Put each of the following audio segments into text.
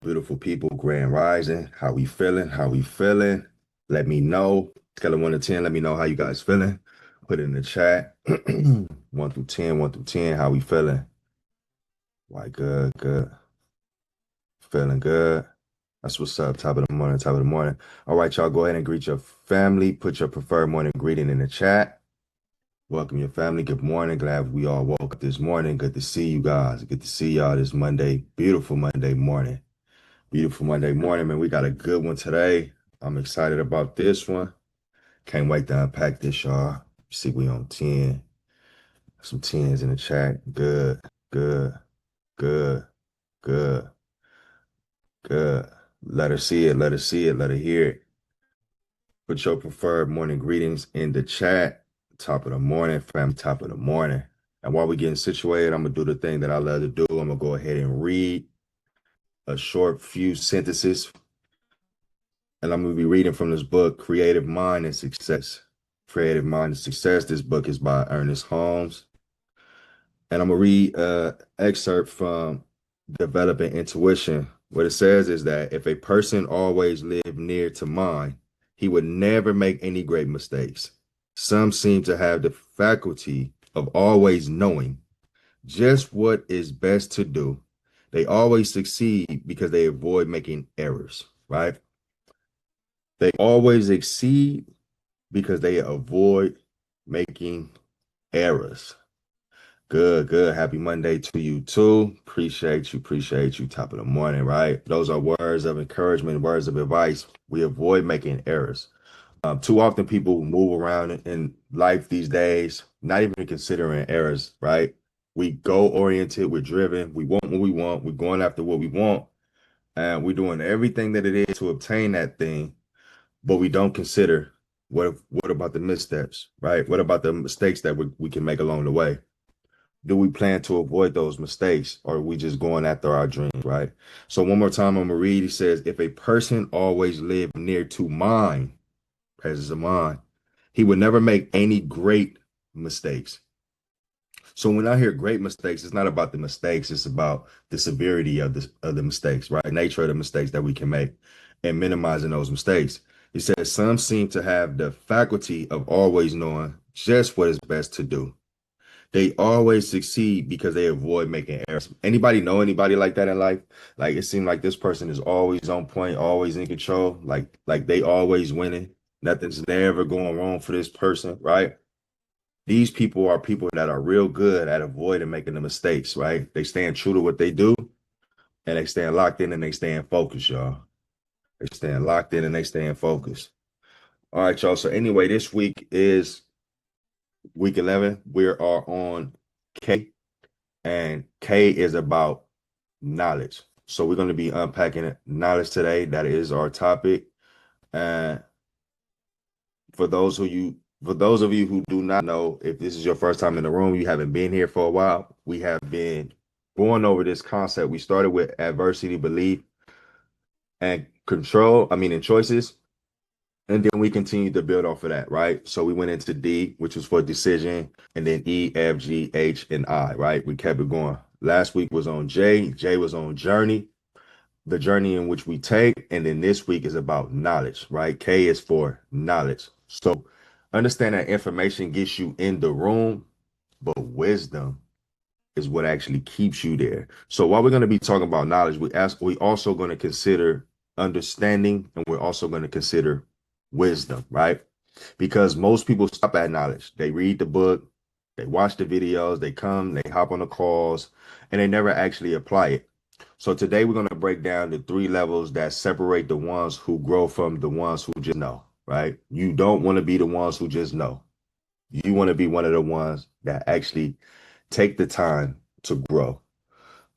beautiful people, Grand Rising. How we feeling? How we feeling? Let me know. Scale of 1 to 10, let me know how you guys feeling. Put it in the chat. 1 through 10, 1 through 10. How we feeling? Like good, good. Feeling good. That's what's up. Top of the morning, top of the morning. All right, y'all, go ahead and greet your family. Put your preferred morning greeting in the chat. Welcome your family. Good morning. Glad we all woke up this morning. Good to see you guys. Good to see y'all this Monday. Beautiful Monday morning. Beautiful Monday morning, man. We got a good one today. I'm excited about this one. Can't wait to unpack this, y'all. See, we on 10. Some 10s in the chat. Good, good, good, good, good. Let her see it. Let her see it. Let her hear it. Put your preferred morning greetings in the chat. Top of the morning, fam. Top of the morning. And while we're getting situated, I'm going to do the thing that I love to do. I'm going to go ahead and read a short few sentences. And I'm going to be reading from this book, Creative Mind and Success. Creative Mind and Success. This book is by Ernest Holmes. And I'm going to read an excerpt from Developing Intuition. What it says is that if a person always lived near to mind, he would never make any great mistakes. Some seem to have the faculty of always knowing just what is best to do. They always succeed because they avoid making errors, right? They always succeed because they avoid making errors. Good, good. Happy Monday to you too. Appreciate you. Top of the morning, right? Those are words of encouragement, words of advice. We avoid making errors. Too often people move around in life these days, not even considering errors, right? We goal-oriented, we're driven, we want what we want, we're going after what we want, and we're doing everything that it is to obtain that thing, but we don't consider what about the missteps, right? What about the mistakes that we can make along the way? Do we plan to avoid those mistakes, or are we just going after our dreams, right? So one more time, I'm gonna read. He says, if a person always lived near to mind, presence of mind, he would never make any great mistakes. So when I hear great mistakes, it's not about the mistakes, it's about the severity of the mistakes, right? Nature of the mistakes that we can make and minimizing those mistakes. He says some seem to have the faculty of always knowing just what is best to do. They always succeed because they avoid making errors. Anybody know anybody like that in life? Like it seems like this person is always on point, always in control, like they always winning. Nothing's never going wrong for this person, right? These people are people that are real good at avoiding making the mistakes, right? They stand true to what they do and they stand locked in and they stand focused, y'all. They stand locked in and they stand focused. All right, y'all. So anyway, this week is week 11. We are on K, and K is about knowledge. So we're going to be unpacking knowledge today. That is our topic. And for those of you who do not know, if this is your first time in the room, you haven't been here for a while, we have been going over this concept. We started with adversity, belief, and and choices. And then we continued to build off of that, right? So we went into D, which was for decision, and then E, F, G, H, and I, right? We kept it going. Last week was on J. J was on journey, the journey in which we take. And then this week is about knowledge, right? K is for knowledge. So understand that information gets you in the room, but wisdom is what actually keeps you there. So while we're going to be talking about knowledge, we also going to consider understanding, and we're also going to consider wisdom, right? Because most people stop at knowledge. They read the book, they watch the videos, they come, they hop on the calls, and they never actually apply it. So today we're going to break down the 3 levels that separate the ones who grow from the ones who just know, right? You don't want to be the ones who just know. You want to be one of the ones that actually take the time to grow.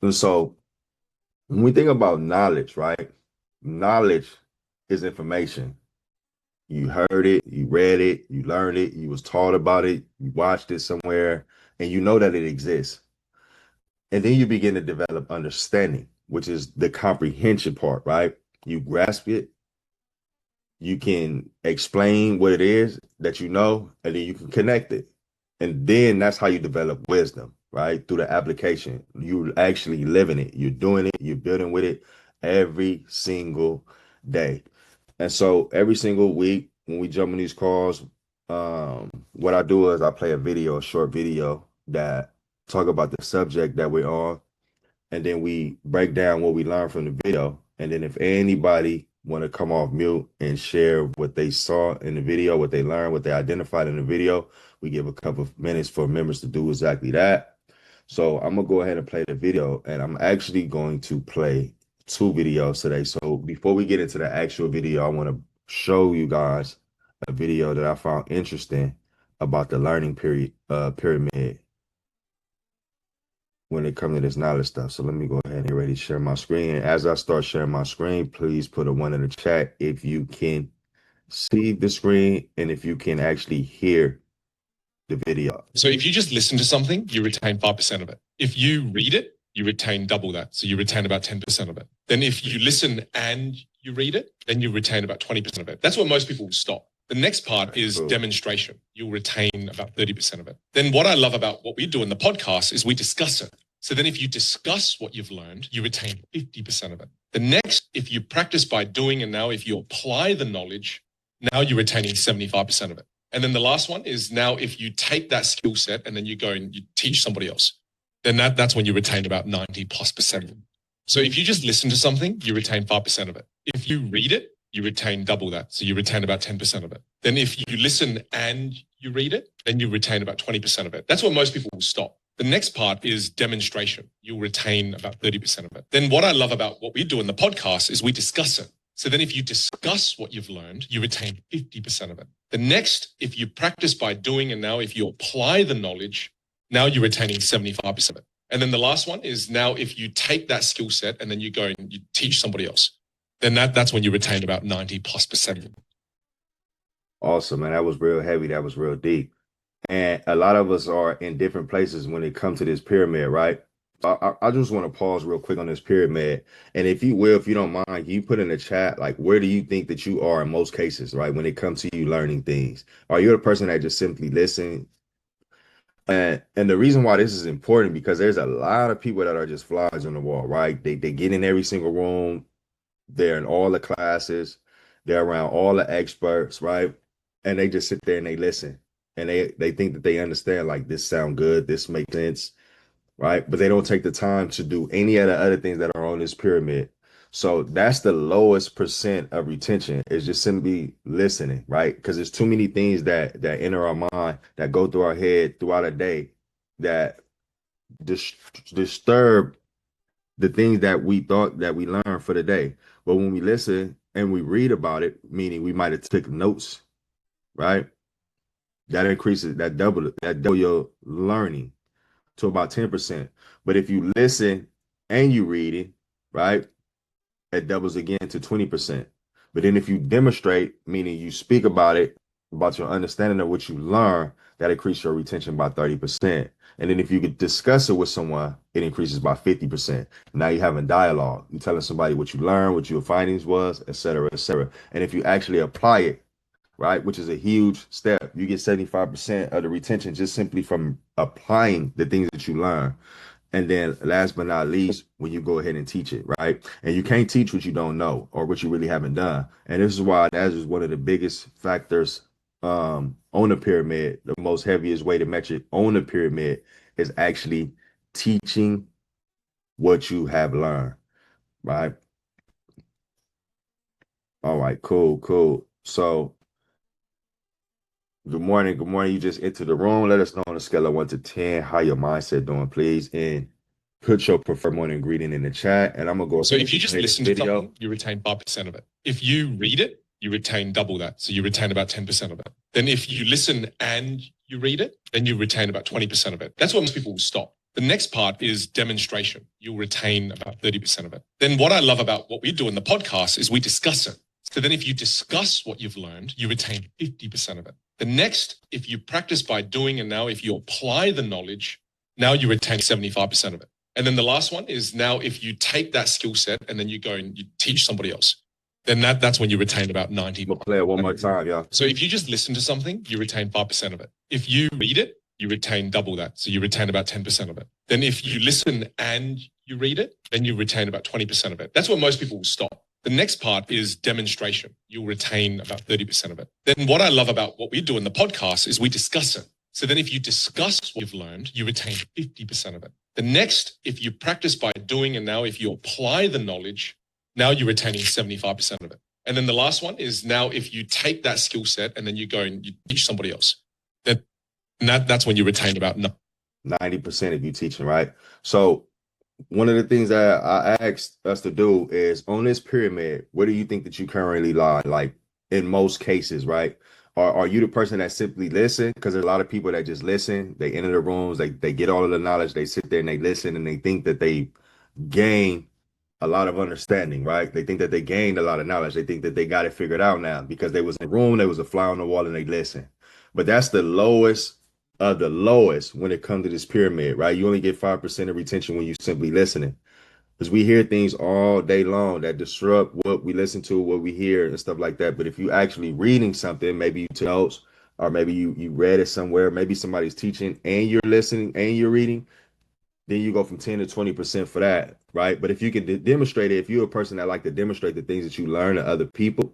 And so when we think about knowledge, right? Knowledge is information. You heard it, you read it, you learned it, you was taught about it, you watched it somewhere, and you know that it exists. And then you begin to develop understanding, which is the comprehension part, right? You grasp it, you can explain what it is that you know, and then you can connect it. And then that's how you develop wisdom, right? Through the application. You're actually living it, you're doing it, you're building with it, every single day. And so every single week when we jump in these calls, what I do is I play a short video that talk about the subject that we're on, and then we break down what we learned from the video. And then if anybody want to come off mute and share what they saw in the video, what they learned, what they identified in the video, we give a couple of minutes for members to do exactly that. So I'm gonna go ahead and play the video, and I'm actually going to play two videos today. So before we get into the actual video, I want to show you guys a video that I found interesting about the learning pyramid when it comes to this knowledge stuff. So let me go ahead and get ready to share my screen. And as I start sharing my screen, please put a 1 in the chat if you can see the screen and if you can actually hear the video. So if you just listen to something, you retain 5% of it. If you read it, you retain double that. So you retain about 10% of it. Then if you listen and you read it, then you retain about 20% of it. That's what most people will stop. The next part is demonstration. You'll retain about 30% of it. Then what I love about what we do in the podcast is we discuss it. So then if you discuss what you've learned, you retain 50% of it. The next, if you practice by doing, and now if you apply the knowledge, now you're retaining 75% of it. And then the last one is now if you take that skill set and then you go and you teach somebody else, then that's when you retain about 90+%. So if you just listen to something, you retain 5% of it. If you read it, you retain double that. So you retain about 10% of it. Then if you listen and you read it, then you retain about 20% of it. That's what most people will stop. The next part is demonstration. You'll retain about 30% of it. Then what I love about what we do in the podcast is we discuss it. So then if you discuss what you've learned, you retain 50% of it. The next, if you practice by doing, and now if you apply the knowledge, now you're retaining 75% of it. And then the last one is now if you take that skill set and then you go and you teach somebody else, then that's when you retain about 90+%. Awesome, man. That was real heavy. That was real deep. And a lot of us are in different places when it comes to this pyramid, right? I just want to pause real quick on this pyramid. And if you will, if you don't mind, can you put in the chat, like, where do you think that you are in most cases, right? When it comes to you learning things, are you a person that just simply listen? And the reason why this is important, because there's a lot of people that are just flies on the wall, right? They get in every single room. They're in all the classes. They're around all the experts, right? And they just sit there and they listen. And they think that they understand, like, this sound good, this makes sense, right? But they don't take the time to do any of the other things that are on this pyramid. So that's the lowest percent of retention, is just simply listening, right? Because there's too many things that enter our mind, that go through our head throughout a day, that disturb the things that we thought that we learned for the day. But when we listen and we read about it, meaning we might have taken notes, right? That increases, that double your learning to about 10%. But if you listen and you read it, right, it doubles again to 20%. But then if you demonstrate, meaning you speak about it, about your understanding of what you learn, that increases your retention by 30%. And then if you could discuss it with someone, it increases by 50%. Now you're having dialogue. You're telling somebody what you learned, what your findings was, et cetera, et cetera. And if you actually apply it, right, which is a huge step, you get 75% of the retention just simply from applying the things that you learn. And then last but not least, when you go ahead and teach it, right? And you can't teach what you don't know or what you really haven't done. And this is why that is one of the biggest factors on the pyramid. The most heaviest weighted metric on the pyramid is actually teaching what you have learned, right? All right, cool. So good morning. You just entered the room. Let us know on a scale of 1 to 10 how your mindset doing, please, and put your preferred morning ingredient in the chat. And I'm gonna go. So if you just listen to something, you retain 5% of it. If you read it, you retain double that. So you retain about 10% of it. Then if you listen and you read it, then you retain about 20% of it. That's what most people will stop. The next part is demonstration. You'll retain about 30% of it. Then what I love about what we do in the podcast is we discuss it. So then if you discuss what you've learned, you retain 50% of it. The next, if you practice by doing, and now if you apply the knowledge, now you retain 75% of it. And then the last one is now if you take that skill set and then you go and you teach somebody else, then that's when you retain about 90. We'll play it one more time, yeah. So if you just listen to something, you retain 5% of it. If you read it, you retain double that. So you retain about 10% of it. Then if you listen and you read it, then you retain about 20% of it. That's where most people will stop. The next part is demonstration. You'll retain about 30% of it. Then what I love about what we do in the podcast is we discuss it. So then if you discuss what you've learned, you retain 50% of it. The next, if you practice by doing, and now if you apply the knowledge, now you're retaining 75% of it. And then the last one is now if you take that skill set and then you go and you teach somebody else, that's when you retain about 90% if you're teaching, right? So one of the things that I asked us to do is on this pyramid, where do you think that you currently lie? Like in most cases, right? Are you the person that simply listen? Because there's a lot of people that just listen. They enter the rooms, they get all of the knowledge, they sit there and they listen and they think that they gain a lot of understanding, right? They think that they gained a lot of knowledge. They think that they got it figured out now because they was in the room, there was a fly on the wall and they listen. But that's the lowest of the lowest when it comes to this pyramid, right? You only get 5% of retention when you simply listening. Because we hear things all day long that disrupt what we listen to, what we hear, and stuff like that. But if you actually reading something, maybe you took notes, or maybe you read it somewhere, maybe somebody's teaching and you're listening and you're reading, then you go from 10 to 20% for that, right? But if you can demonstrate it, if you're a person that like to demonstrate the things that you learn to other people,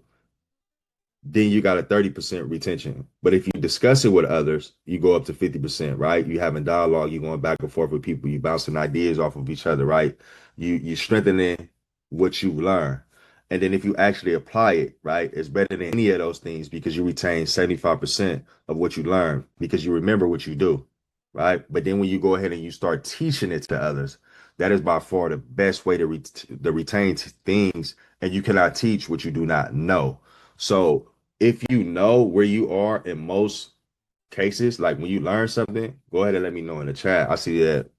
then you got a 30% retention. But if you discuss it with others, you go up to 50%, right? You having dialogue, you going back and forth with people, you bouncing ideas off of each other, right? You strengthening what you learn. And then if you actually apply it, right, it's better than any of those things because you retain 75% of what you learn because you remember what you do, right? But then when you go ahead and you start teaching it to others, that is by far the best way to retain things. And you cannot teach what you do not know. So if you know where you are in most cases, like when you learn something, go ahead and let me know in the chat. I see that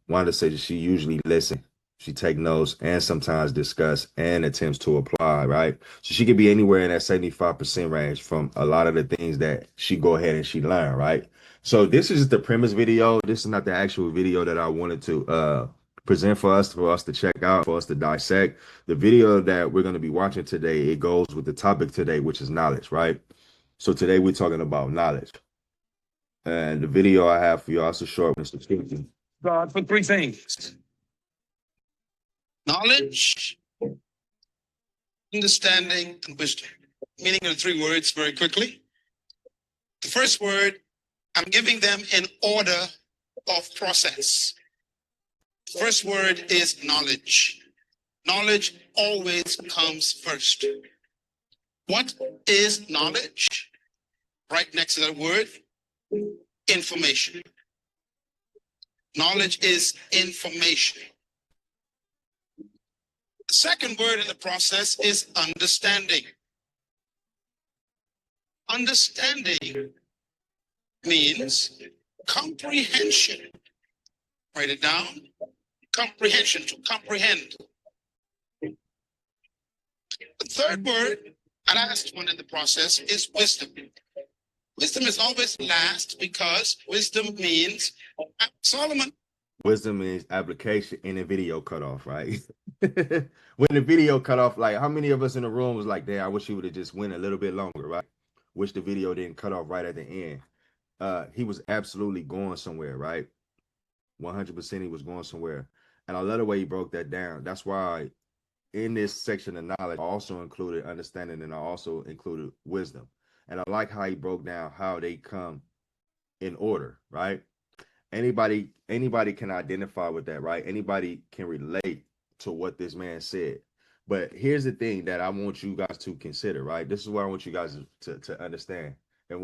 Wanda says that she usually listen. She take notes and sometimes discuss and attempts to apply, right? So she could be anywhere in that 75% range from a lot of the things that she go ahead and she learn, right? So this is the premise video. This is not the actual video that I wanted to present for us to check out, for us to dissect. The video that we're going to be watching today, it goes with the topic today, which is knowledge, right? So today we're talking about knowledge. And the video I have for y'all is a short one. God for three things: knowledge, understanding, and wisdom. Meaning of the three words very quickly. The first word, I'm giving them in order of process. The first word is knowledge. Knowledge always comes first. What is knowledge? Right next to that word, information. Knowledge is information. The second word in the process is understanding. Understanding means comprehension. Write it down. Comprehension, to comprehend. The third word, and last one in the process, is wisdom. Wisdom is always last because wisdom means Solomon. Wisdom means application in the video cut off, right? When the video cut off, like how many of us in the room was like, damn, I wish he would have just went a little bit longer, right? Wish the video didn't cut off right at the end. He was absolutely going somewhere, right? 100% he was going somewhere. And I love the way he broke that down. That's why in this section of knowledge, I also included understanding and I also included wisdom. And I like how he broke down how they come in order, right? Anybody can identify with that, right? Anybody can relate to what this man said. But here's the thing that I want you guys to consider, right? This is what I want you guys to understand and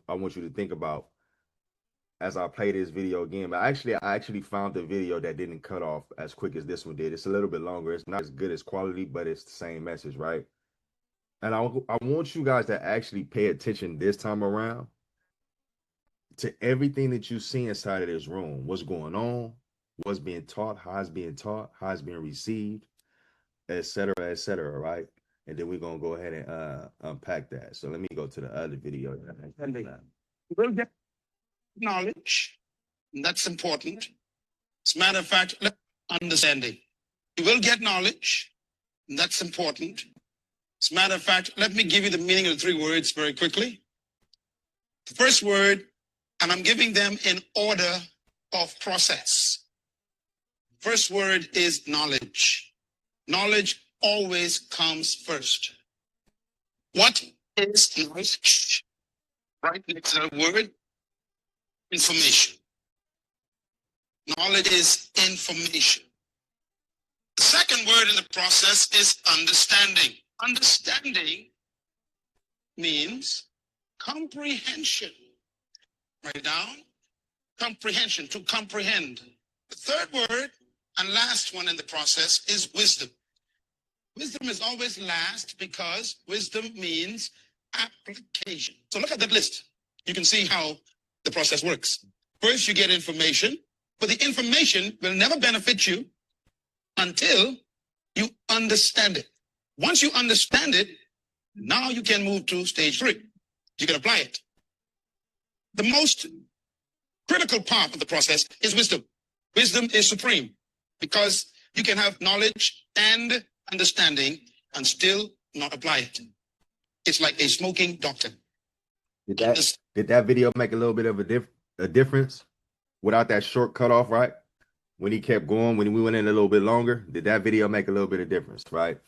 I want you to think about as I play this video again. But I actually found the video that didn't cut off as quick as this one did. It's a little bit longer. It's not as good as quality, but it's the same message, right? And I want you guys to actually pay attention this time around to everything that you see inside of this room. What's going on, what's being taught, how it's being received, etc., right? And then we're going to go ahead and unpack that. So let me go to the other video. You will get knowledge, and that's important. As a matter of fact, understanding. You will get knowledge, and that's important. As a matter of fact, let me give you the meaning of the three words very quickly. The first word, and I'm giving them in order of process. First word is knowledge. Knowledge always comes first. What is knowledge? Right next to the word, information. Knowledge is information. The second word in the process is understanding. Understanding means comprehension. Write it down. Comprehension, to comprehend. The third word and last one in the process is wisdom. Wisdom is always last because wisdom means application. So look at that list. You can see how the process works. First, you get information, but the information will never benefit you until you understand it. Once you understand it, now you can move to stage 3. You can apply it. The most critical part of the process is wisdom. Wisdom is supreme because you can have knowledge and understanding and still not apply it. It's like a smoking doctor. Did that video make a little bit of a difference without that short cutoff, right? When he kept going, when we went in a little bit longer, did that video make a little bit of difference, right?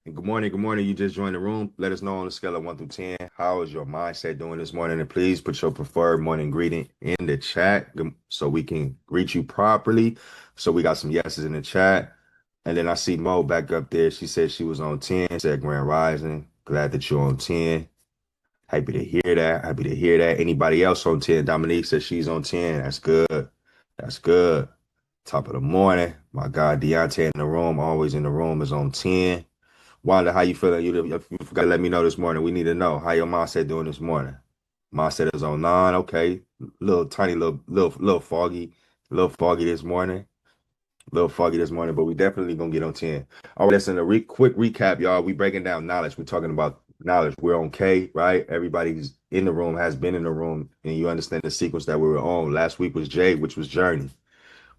And good morning, you just joined the room. Let us know on a scale of 1 through 10, how is your mindset doing this morning? And please put your preferred morning greeting in the chat so we can greet you properly. So we got some yeses in the chat. And then I see Mo back up there. She said she was on 10, said Grand Rising. Glad that you're on 10. Happy to hear that. Happy to hear that. Anybody else on 10? Dominique says she's on 10. That's good. That's good. Top of the morning. My God, Deontay in the room, always in the room, is on 10. Wanda, how you feeling? You forgot to let me know this morning. We need to know how your mindset doing this morning. Mindset is on 9. Okay. Little foggy this morning. Little foggy this morning, but we definitely gonna get on 10. All right, listen, a quick recap, y'all. We breaking down knowledge. We're talking about knowledge. We're on K, right? Everybody's in the room, has been in the room, and you understand the sequence that we were on. Last week was J, which was journey.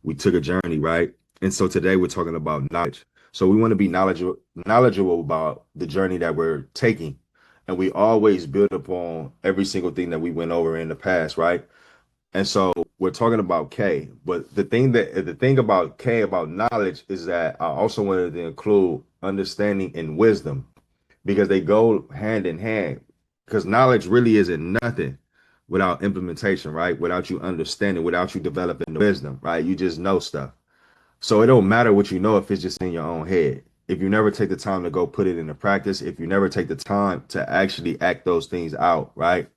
We took a journey, right? And so today we're talking about knowledge. So we want to be knowledgeable about the journey that we're taking. And we always build upon every single thing that we went over in the past, right? And so we're talking about K, but the thing about K, about knowledge, is that I also wanted to include understanding and wisdom, because they go hand in hand. Because knowledge really isn't nothing without implementation, right? Without you understanding, without you developing the wisdom, right? You just know stuff. So it don't matter what you know if it's just in your own head. If you never take the time to go put it into practice, if you never take the time to actually act those things out, right?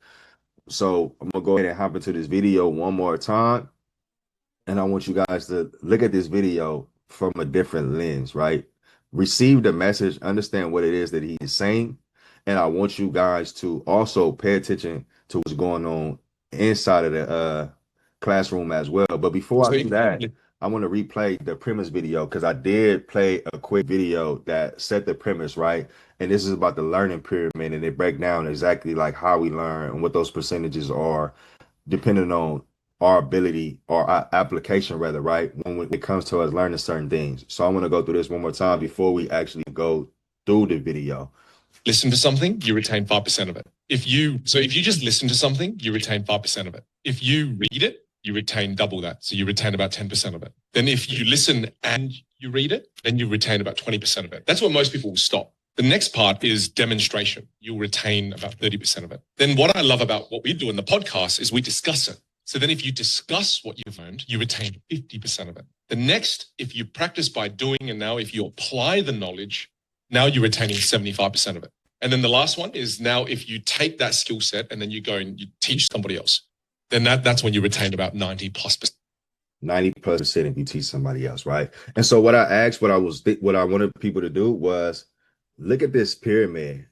So I'm gonna go ahead and hop into this video one more time. And I want you guys to look at this video from a different lens, right? Receive the message, understand what it is that he is saying. And I want you guys to also pay attention to what's going on inside of the classroom as well. But before I do that, I want to replay the premise video, because I did play a quick video that set the premise, right? And this is about the learning pyramid, and it break down exactly like how we learn and what those percentages are, depending on our ability or our application, rather, right? When it comes to us learning certain things. So I'm going to go through this one more time before we actually go through the video. Listen to something, you retain 5% of it. If you just listen to something, you retain 5% of it. If you read it, you retain double that. So you retain about 10% of it. Then if you listen and you read it, then you retain about 20% of it. That's what most people will stop. The next part is demonstration. You'll retain about 30% of it. Then what I love about what we do in the podcast is we discuss it. So then if you discuss what you've learned, you retain 50% of it. The next, if you practice by doing, and now if you apply the knowledge, now you're retaining 75% of it. And then the last one is, now if you take that skill set and then you go and you teach somebody else, then that's when you retain about 90+%. 90+% if you teach somebody else, right? And so what I asked, what I wanted people to do was look at this pyramid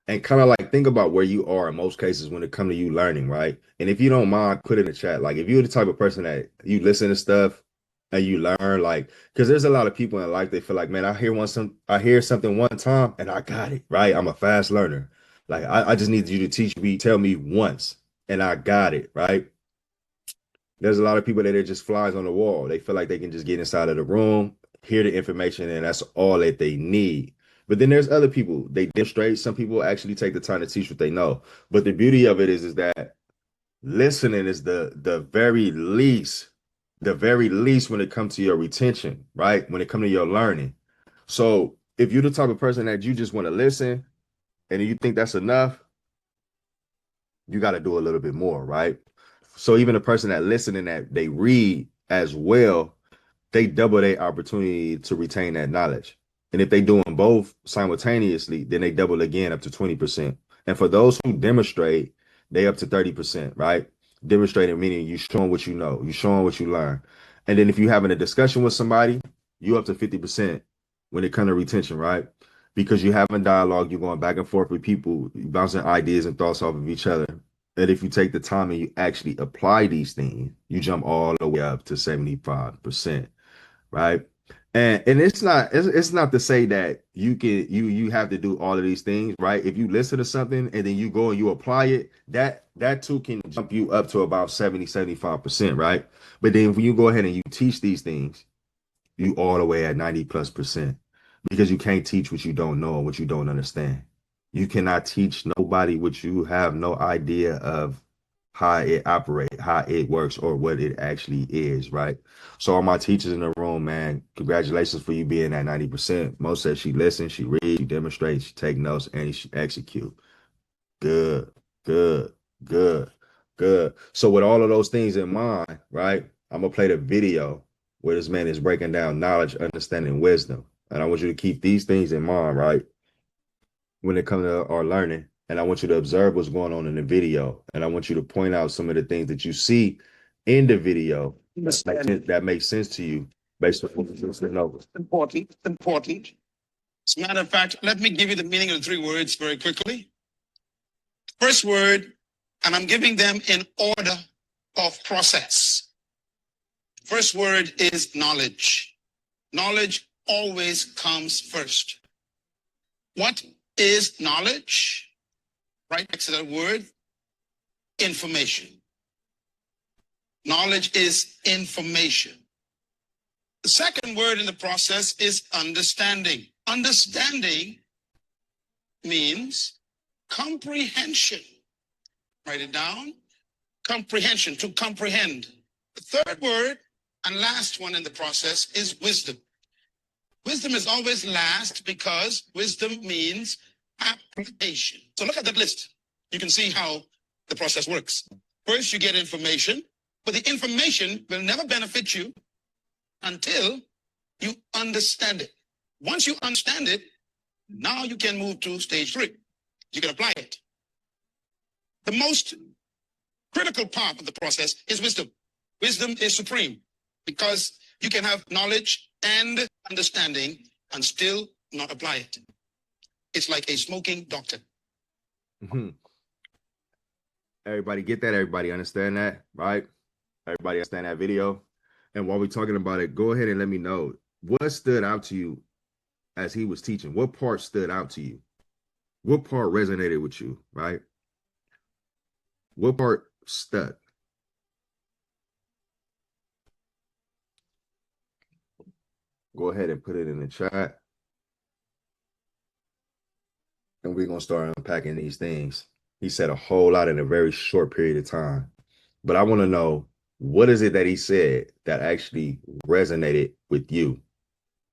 and kind of like think about where you are in most cases when it comes to you learning, right? And if you don't mind, put in the chat, like if you're the type of person that you listen to stuff and you learn, like, because there's a lot of people in life, they feel like, man, I hear something one time and I got it, right? I'm a fast learner. Like I just need you to tell me once and I got it, right? There's a lot of people that are just flies on the wall. They feel like they can just get inside of the room, hear the information, and that's all that they need. But then there's other people, they demonstrate. Some people actually take the time to teach what they know. But the beauty of it is that listening is the very least the very least when it comes to your retention, right? When it comes to your learning. So if you're the type of person that you just want to listen and you think that's enough, you got to do a little bit more, right? So even a person that listen and that they read as well, they double their opportunity to retain that knowledge. And if they doing both simultaneously, then they double again up to 20%. And for those who demonstrate, they up to 30%, right? Demonstrating meaning you showing what you know, you showing what you learn. And then if you having a discussion with somebody, you up to 50% when it comes to retention, right? Because you having dialogue, you're going back and forth with people, you bouncing ideas and thoughts off of each other. And if you take the time and you actually apply these things, you jump all the way up to 75%, right? And it's not to say that you have to do all of these things, right? If you listen to something and then you go and you apply it, that too can jump you up to about 75%, right? But then when you go ahead and you teach these things, you all the way at 90+%, because you can't teach what you don't know and what you don't understand. You cannot teach nobody what you have no idea of how it operates, how it works, or what it actually is, right? So all my teachers in the room, man, congratulations for you being at 90%. Most said she listens, she reads, she demonstrates, she take notes, and she execute. Good, good, good, good. So with all of those things in mind, right, I'm gonna play the video where this man is breaking down knowledge, understanding, wisdom. And I want you to keep these things in mind, right, when it comes to our learning. And I want you to observe what's going on in the video. And I want you to point out some of the things that you see in the video that makes sense to you based on what you're listening over. Important, important. As a matter of fact, let me give you the meaning of the three words very quickly. First word, and I'm giving them in order of process. First word is knowledge. Knowledge always comes first. What is knowledge? Right next to that word, information. Knowledge is information. The second word in the process is understanding. Understanding means comprehension. Write it down. Comprehension, to comprehend. The third word and last one in the process is wisdom. Wisdom is always last because wisdom means application. So look at that list. You can see how the process works. First, you get information, but the information will never benefit you until you understand it. Once you understand it, now you can move to stage 3. You can apply it. The most critical part of the process is wisdom. Wisdom is supreme because you can have knowledge and understanding and still not apply it. It's like a smoking doctor. Mm-hmm. Everybody get that? Everybody understand that, right? Everybody understand that video? And while we're talking about it, go ahead and let me know what stood out to you as he was teaching. What part stood out to you? What part resonated with you, right? What part stuck? Go ahead and put it in the chat. And we're going to start unpacking these things. He said a whole lot in a very short period of time. But I want to know, what is it that he said that actually resonated with you?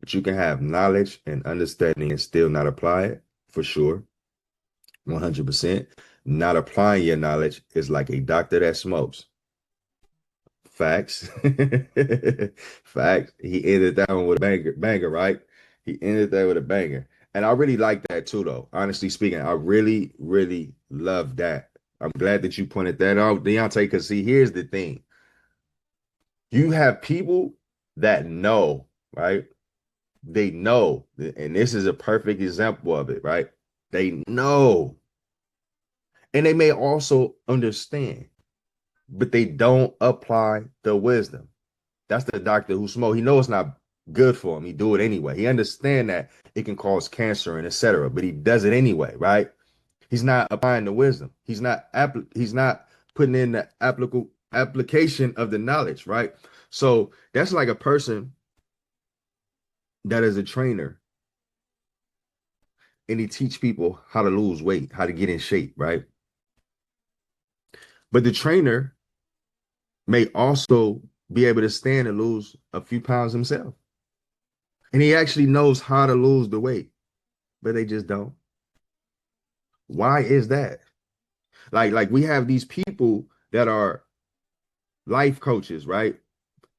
But you can have knowledge and understanding and still not apply it, for sure. 100%. Not applying your knowledge is like a doctor that smokes. Facts. Facts. He ended that one with a banger, right? He ended that with a banger. And I really like that too, though. Honestly speaking, I really, really love that. I'm glad that you pointed that out, Deontay, because see, here's the thing. You have people that know, right? They know, and this is a perfect example of it, right? They know. And they may also understand, but they don't apply the wisdom. That's the doctor who smokes. He knows it's not good for him. He do it anyway. He understand that it can cause cancer and etc., but he does it anyway, right? He's not applying the wisdom. He's not putting in the application of the knowledge, right? So that's like a person that is a trainer and he teach people how to lose weight, how to get in shape, right? But the trainer may also be able to stand and lose a few pounds himself. And he actually knows how to lose the weight, but they just don't. Why is that? Like we have these people that are life coaches, right?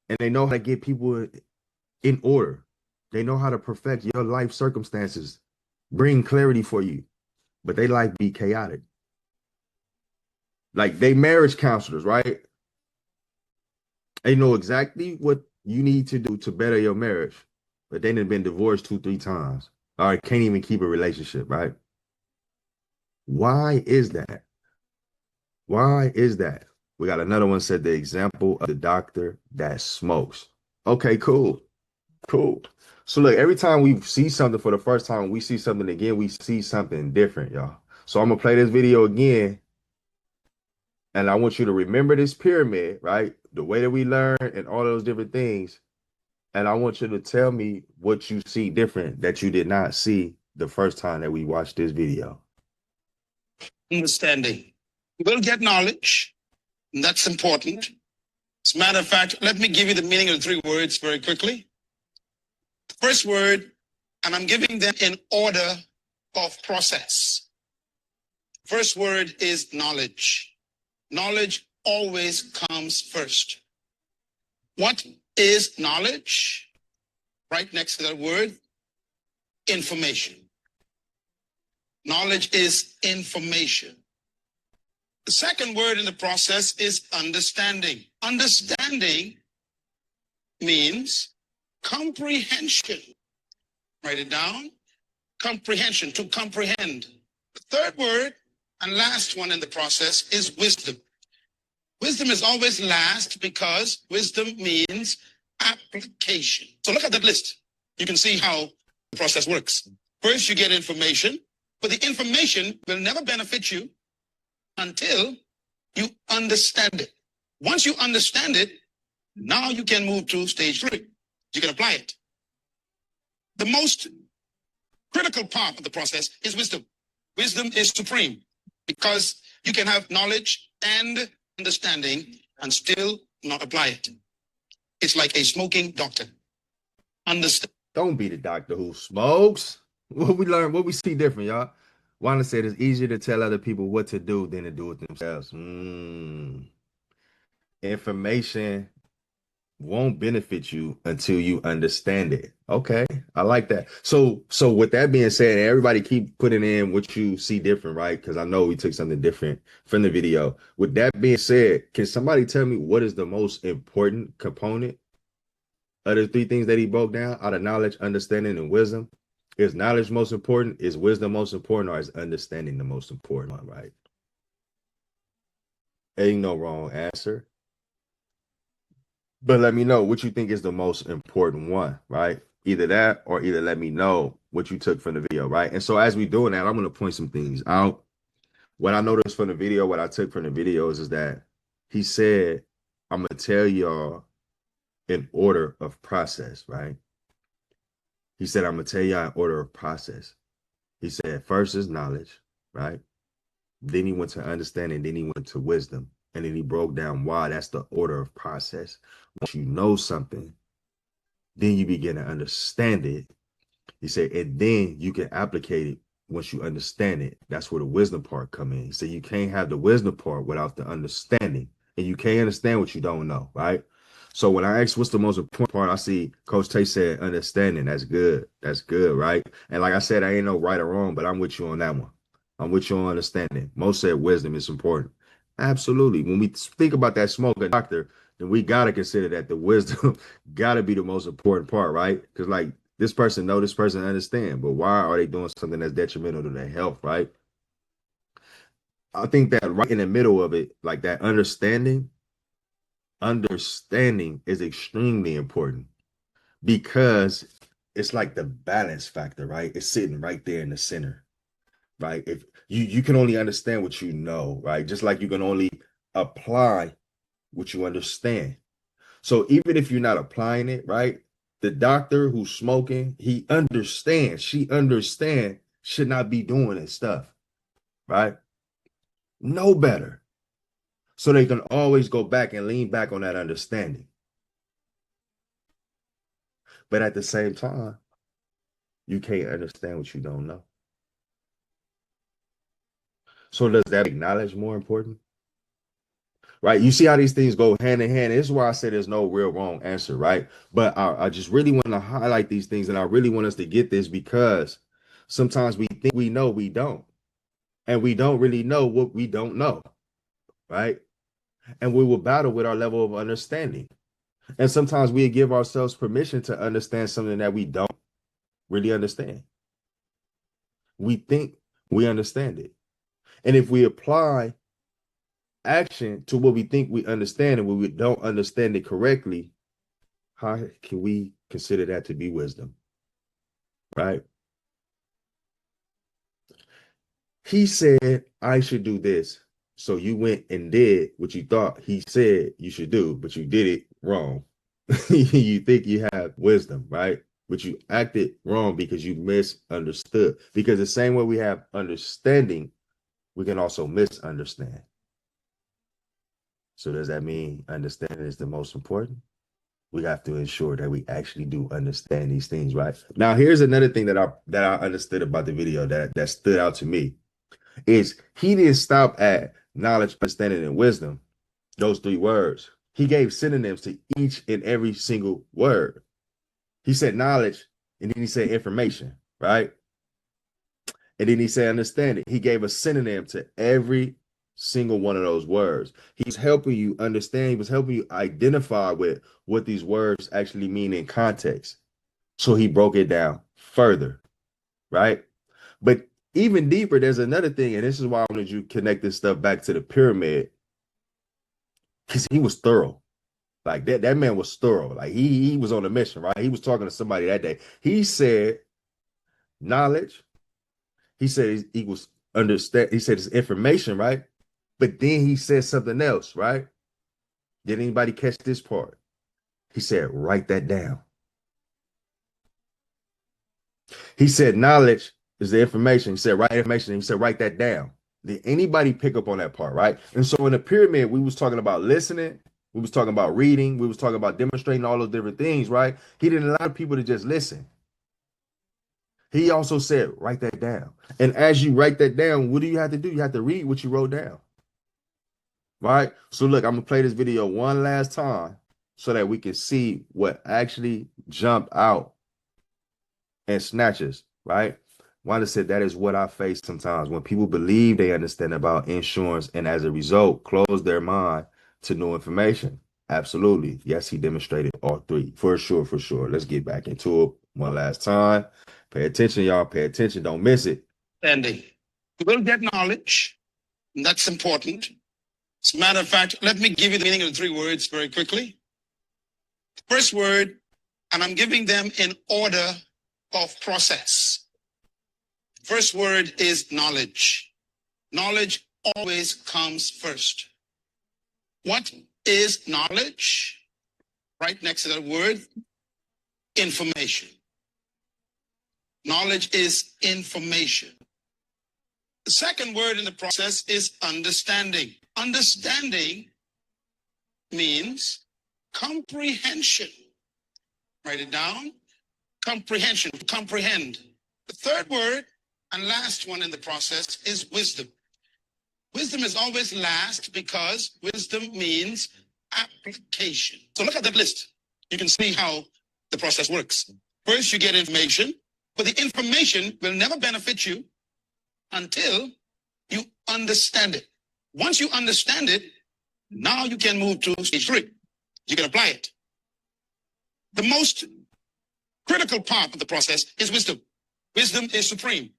And they know how to get people in order. They know how to perfect your life circumstances, bring clarity for you, but they life be chaotic. Like they marriage counselors, right? They know exactly what you need to do to better your marriage, but they done been divorced 2, 3 times. All right, can't even keep a relationship, right? Why is that? Why is that? We got another one said the example of the doctor that smokes. Okay, cool. Cool. So look, every time we see something for the first time, we see something again, we see something different, y'all. So I'm gonna play this video again, and I want you to remember this pyramid, right? The way that we learn and all those different things. And I want you to tell me what you see different that you did not see the first time that we watched this video. Understanding. You will get knowledge, and that's important. As a matter of fact, let me give you the meaning of the 3 words very quickly. The first word, and I'm giving them in order of process. First word is knowledge. Knowledge always comes first. What is knowledge? Right next to that word, information. Knowledge is information. The second word in the process is understanding. Understanding means comprehension. Write it down. Comprehension, to comprehend. The third word and last one in the process is wisdom. Wisdom is always last because wisdom means application. So look at that list. You can see how the process works. First, you get information, but the information will never benefit you until you understand it. Once you understand it, now you can move to stage 3. You can apply it. The most critical part of the process is wisdom. Wisdom is supreme because you can have knowledge and understanding and still not apply it. It's like a smoking doctor. Understand. Don't be the doctor who smokes. What we learn, what we see different, y'all. Wanda said it's easier to tell other people what to do than to do it themselves. Information won't benefit you until you understand it. Okay, I like that. So with that being said, everybody keep putting in what you see different, right? Because I know we took something different from the video. With that being said, can somebody tell me what is the most important component of the 3 things that he broke down out of knowledge, understanding, and wisdom? Is knowledge most important? Is wisdom most important? Or is understanding the most important one, right? Ain't no wrong answer. But let me know what you think is the most important one, right? Either that or either let me know what you took from the video, right? And so as we doing that, I'm going to point some things out. What I noticed from the video, what I took from the videos is that he said, I'm going to tell y'all in order of process, right? He said, I'm going to tell y'all in order of process. He said, first is knowledge, right? Then he went to understanding, then he went to wisdom. And then he broke down why that's the order of process. Once you know something, then you begin to understand it. He said, and then you can applicate it once you understand it. That's where the wisdom part come in. He said, you can't have the wisdom part without the understanding. And you can't understand what you don't know, right? So when I asked what's the most important part, I see Coach Tay said understanding. That's good. That's good, right? And like I said, I ain't no right or wrong, but I'm with you on that one. I'm with you on understanding. Most said wisdom is important. Absolutely. When we think about that smoking doctor, then we got to consider that the wisdom got to be the most important part, right? Because like this person know, this person understand, but why are they doing something that's detrimental to their health, right? I think that right in the middle of it, like that understanding is extremely important because it's like the balance factor, right? It's sitting right there in the center, right? If you can only understand what you know, right? Just like you can only apply what you understand. So even if you're not applying it, right? The doctor who's smoking, he understands, she understands, should not be doing this stuff, right? Know better. So they can always go back and lean back on that understanding. But at the same time, you can't understand what you don't know. So does that make knowledge more important? Right? You see how these things go hand in hand. This is why I say there's no real wrong answer, right? But I just really want to highlight these things, and I really want us to get this, because sometimes we think we know, we don't. And we don't really know what we don't know, right? And we will battle with our level of understanding. And sometimes we give ourselves permission to understand something that we don't really understand. We think we understand it. And if we apply action to what we think we understand and when we don't understand it correctly, how can we consider that to be wisdom? Right? He said, I should do this. So you went and did what you thought he said you should do, but you did it wrong. You think you have wisdom, right? But you acted wrong because you misunderstood. Because the same way we have understanding, we can also misunderstand. So does that mean understanding is the most important? We have to ensure that we actually do understand these things, right? Now, here's another thing that I understood about the video that stood out to me is he didn't stop at knowledge, understanding, and wisdom, those three words. He gave synonyms to each and every single word. He said knowledge, and then he said information, right? And then he said understanding. He gave a synonym to every single one of those words. He's helping you understand. He was helping you identify with what these words actually mean in context. So he broke it down further, right? But even deeper, there's another thing, and this is why I wanted you to connect this stuff back to the pyramid, because he was thorough. Like that man was thorough. Like he was on a mission, right? He was talking to somebody that day. He said knowledge. He said it equals understand. He said it's information, right? But then he said something else, right? Did anybody catch this part? He said, write that down. He said knowledge is the information. He said, write information. He said, write that down. Did anybody pick up on that part, right? And so in the pyramid, we was talking about listening. We was talking about reading. We was talking about demonstrating all those different things, right? He didn't allow people to just listen. He also said, write that down. And as you write that down, what do you have to do? You have to read what you wrote down. Right? So look, I'm going to play this video one last time so that we can see what actually jumped out and snatches, right? Wanda said that is what I face sometimes when people believe they understand about insurance and as a result close their mind to new information. Absolutely. Yes, he demonstrated all three. For sure, for sure. Let's get back into it one last time. Pay attention, y'all. Pay attention. Don't miss it. Understanding. We will get knowledge. And that's important. As a matter of fact, let me give you the meaning of the three words very quickly. The first word, and I'm giving them in order of process. First word is knowledge. Knowledge always comes first. What is knowledge? Right next to that word, information. Knowledge is information. The second word in the process is understanding. Understanding means comprehension. Write it down. Comprehension, comprehend. The third word and last one in the process is wisdom. Wisdom is always last because wisdom means application. So look at that list. You can see how the process works. First, you get information, but the information will never benefit you until you understand it. Once you understand it, now you can move to stage 3. You can apply it. The most critical part of the process is wisdom. Wisdom is supreme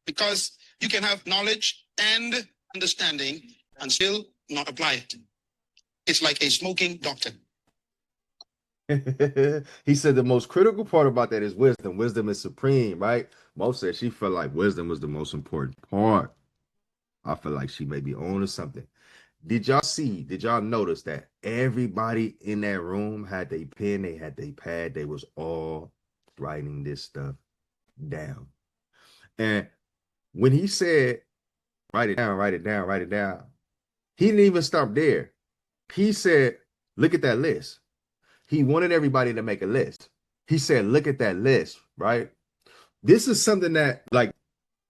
because you can have knowledge and understanding and still not apply it. It's like a smoking doctor. He said the most critical part about that is wisdom. Wisdom is supreme, right? Mo said she felt like wisdom was the most important part. I feel like she may be on to something. Did y'all notice that everybody in that room had their pen, they had their pad, they was all writing this stuff down. And when he said, write it down, write it down, write it down, he didn't even stop there. He said, look at that list. He wanted everybody to make a list. He said, look at that list, right? This is something that, like,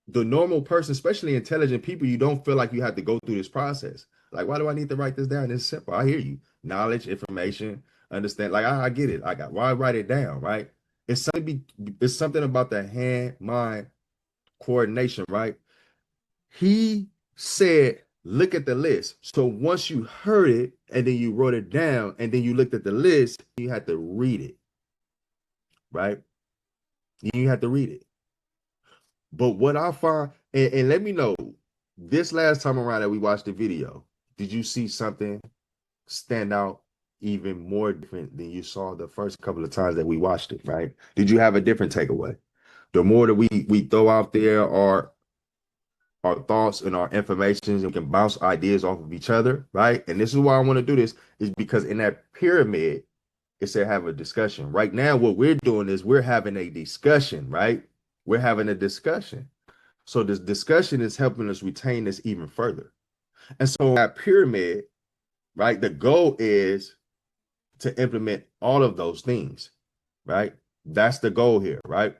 the normal person, especially intelligent people, you don't feel like you have to go through this process. Like, why do I need to write this down? It's simple. I hear you. Knowledge, information, understand. Like, I get it. Why write it down, right? It's something about the hand-mind coordination, right? He said, look at the list. So once you heard it and then you wrote it down and then you looked at the list, you had to read it, right? You had to read it. But what I find, and let me know, this last time around that we watched the video, did you see something stand out even more different than you saw the first couple of times that we watched it, right? Did you have a different takeaway? The more that we throw out there our thoughts and our informations, and we can bounce ideas off of each other, right? And this is why I want to do this, is because in that pyramid, it said have a discussion. Right now, what we're doing is we're having a discussion, right? We're having a discussion. So this discussion is helping us retain this even further. And so that pyramid, right, the goal is to implement all of those things, right? That's the goal here, right?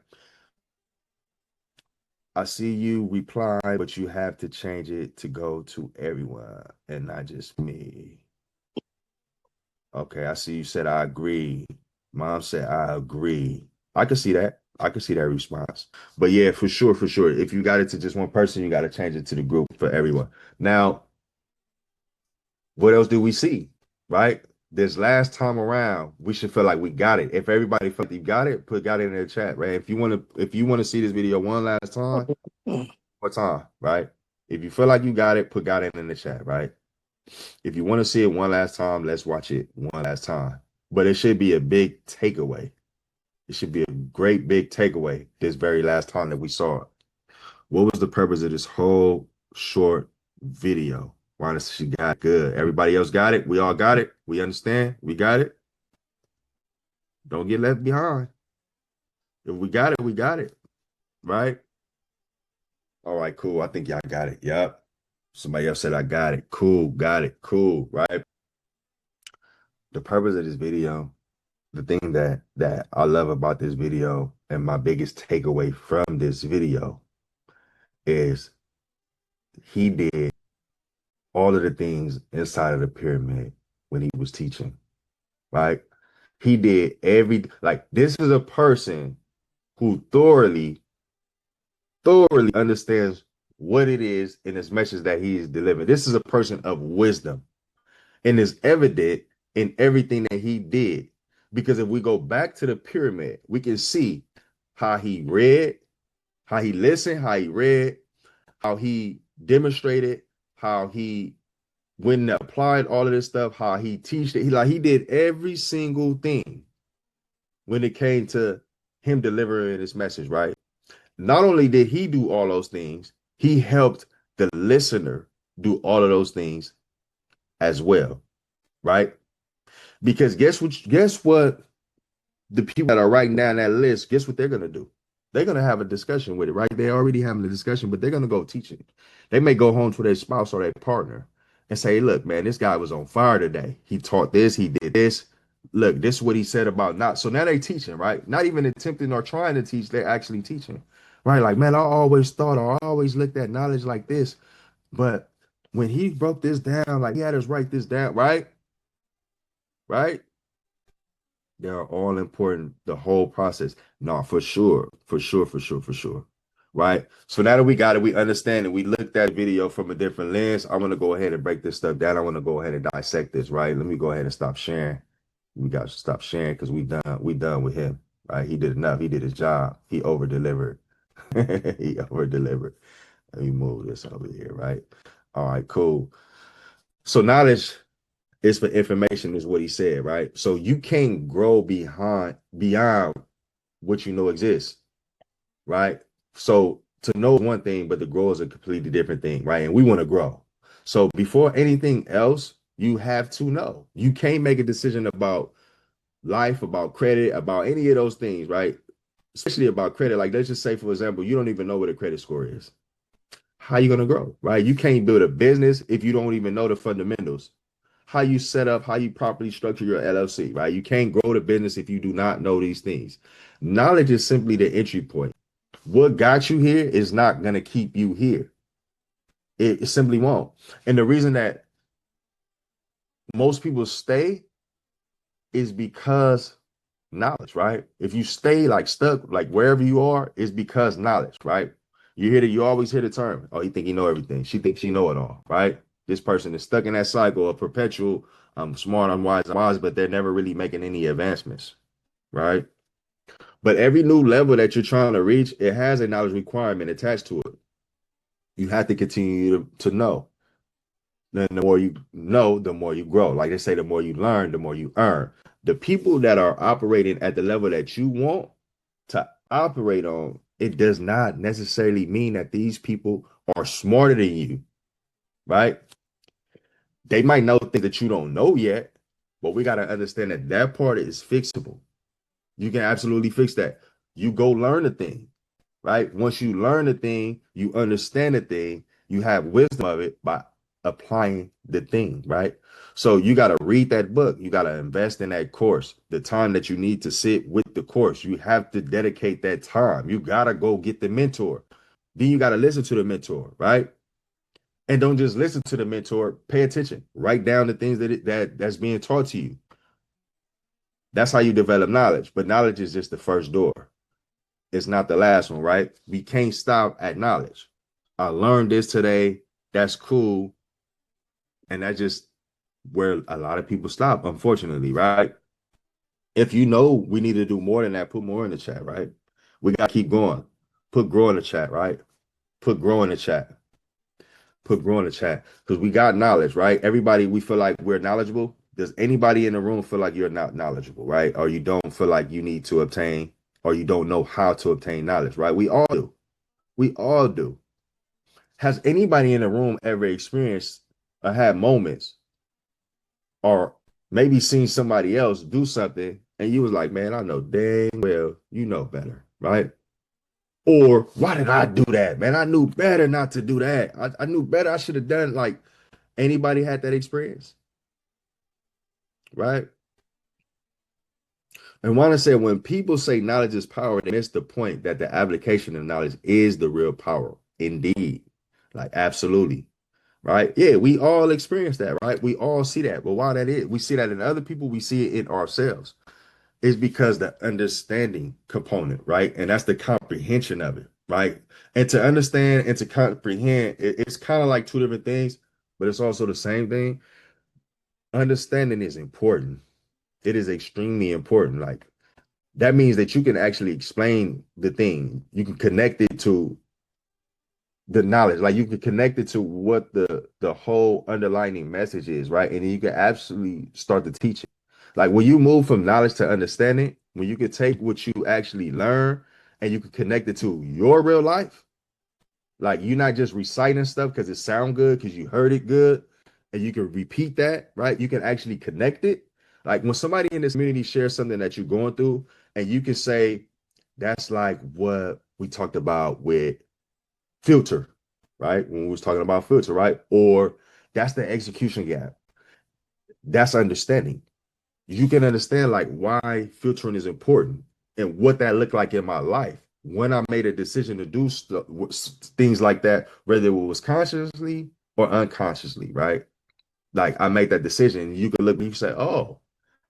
I see you reply, but you have to change it to go to everyone and not just me. Okay, I see you said I agree. Mom said I agree. I can see that. I can see that response. But yeah, for sure, for sure. If you got it to just one person, you got to change it to the group for everyone. Now, what else do we see? Right? This last time around, we should feel like we got it. If everybody felt you got it, got it in the chat, right? If you want to see this video one last time, what time, right? If you feel like you got it, got it in the chat, right? If you want to see it one last time, let's watch it one last time. But it should be a big takeaway. It should be a great big takeaway this very last time that we saw it. What was the purpose of this whole short video? Honestly, she got it good. Everybody else got it. We all got it. We understand. We got it. Don't get left behind. If we got it, we got it. Right? All right, cool. I think y'all got it. Yep. Somebody else said I got it. Cool. Got it. Cool. Right? The purpose of this video, the thing that I love about this video and my biggest takeaway from this video is he did all of the things inside of the pyramid when he was teaching, right? He did like, this is a person who thoroughly understands what it is in his message that he is delivering. This is a person of wisdom and is evident in everything that he did. Because if we go back to the pyramid, we can see how he read, how he listened, how he read, how he demonstrated, how he went and applied all of this stuff, how he teached it. He did every single thing when it came to him delivering his message, right? Not only did he do all those things, he helped the listener do all of those things as well, right? Because guess what the people that are writing down that list, guess what they're going to do? They're going to have a discussion with it, right? They're already having a discussion, but they're going to go teach it. They may go home to their spouse or their partner and say, look, man, this guy was on fire today. He taught this, he did this. Look, this is what he said about not. So now they're teaching, right? Not even attempting or trying to teach, they're actually teaching, right? Like, man, I always thought or I always looked at knowledge like this. But when he broke this down, like he had us write this down, right? Right? They're all important, the whole process. No, for sure. Right? So now that we got it, we understand it. We looked at video from a different lens. I'm going to go ahead and break this stuff down. I want to go ahead and dissect this, right? Let me go ahead and stop sharing. We got to stop sharing because we done with him, right? He did enough. He did his job. He over-delivered. He over-delivered. Let me move this over here, right? All right, cool. So knowledge is for information, is what he said, right? So you can't grow beyond what you know exists, right? So to know one thing, but to grow is a completely different thing, right? And we want to grow. So before anything else, you have to know. You can't make a decision about life, about credit, about any of those things, right? Especially about credit. Like, let's just say, for example, you don't even know what a credit score is. How are you going to grow, right? You can't build a business if you don't even know the fundamentals. how you set up, how you properly structure your LLC, right? You can't grow the business if you do not know these things. Knowledge is simply the entry point. What got you here is not going to keep you here. It simply won't. And the reason that most people stay is because knowledge, right? If you stay like stuck, like wherever you are, it's because knowledge, right? You always hear the term, oh, he think he know everything. She thinks she know it all, right? This person is stuck in that cycle of perpetual, I'm smart, I'm wise, but they're never really making any advancements, right? But every new level that you're trying to reach, it has a knowledge requirement attached to it. You have to continue to know. Then the more you know, the more you grow. Like they say, the more you learn, the more you earn. The people that are operating at the level that you want to operate on, it does not necessarily mean that these people are smarter than you, right? They might know things that you don't know yet, but we got to understand that that part is fixable. You can absolutely fix that. You go learn the thing, right? Once you learn the thing, you understand the thing, you have wisdom of it by applying the thing, right? So you got to read that book. You got to invest in that course, the time that you need to sit with the course. You have to dedicate that time. You got to go get the mentor. Then you got to listen to the mentor, right? And don't just listen to the mentor, pay attention. Write down the things that's being taught to you. That's how you develop knowledge. But knowledge is just the first door. It's not the last one, right? We can't stop at knowledge. I learned this today. That's cool. And that's just where a lot of people stop, unfortunately, right? If you know we need to do more than that, put more in the chat, right? We got to keep going. Put grow in the chat, right? Put grow in the chat. Put grow in the chat. Because we got knowledge, right? Everybody, we feel like we're knowledgeable. Does anybody in the room feel like you're not knowledgeable, right? Or you don't feel like you need to obtain, or you don't know how to obtain knowledge, right? We all do. We all do. Has anybody in the room ever experienced or had moments or maybe seen somebody else do something and you was like, man, I know dang well you know better, right? Or why did I do that, man? I knew better not to do that. I knew better. I should have done. Like, anybody had that experience, right? And want to say when people say knowledge is power, they miss the point that the application of knowledge is the real power. Indeed. Like, absolutely. Right? Yeah, we all experience that, right? We all see that. But why that is, we see that in other people, we see it in ourselves. It's because the understanding component, right? And that's the comprehension of it, right? And to understand and to comprehend, it's kind of like two different things, but it's also the same thing. Understanding is important. It is extremely important. Like, that means that you can actually explain the thing. You can connect it to the knowledge, like you can connect it to what the whole underlining message is, right? And then you can absolutely start to teach it. Like when you move from knowledge to understanding, when you can take what you actually learn and you can connect it to your real life, like you're not just reciting stuff because it sound good because you heard it good, and you can repeat that, right? You can actually connect it. Like when somebody in this community shares something that you're going through, and you can say, that's like what we talked about with filter, right? When we was talking about filter, right? Or that's the execution gap. That's understanding. You can understand like why filtering is important and what that looked like in my life when I made a decision to do things like that, whether it was consciously or unconsciously, right? Like I made that decision. You could look and you say, oh,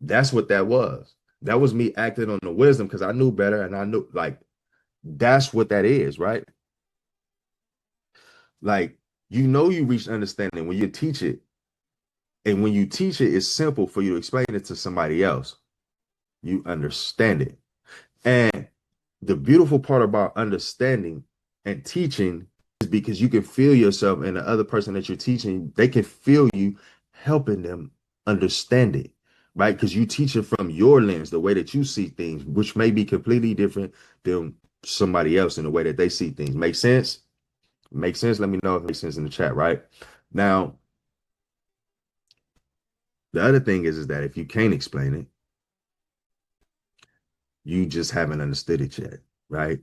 that's what that was. That was me acting on the wisdom because I knew better and I knew like that's what that is, right? Like, you reach understanding when you teach it. And when you teach it, it's simple for you to explain it to somebody else. You understand it. And the beautiful part about understanding and teaching is because you can feel yourself and the other person that you're teaching, they can feel you helping them understand it, right? Because you teach it from your lens, the way that you see things, which may be completely different than somebody else in the way that they see things. Make sense? Make sense? Let me know if it makes sense in the chat, right? Now, the other thing is that if you can't explain it, you just haven't understood it yet, right?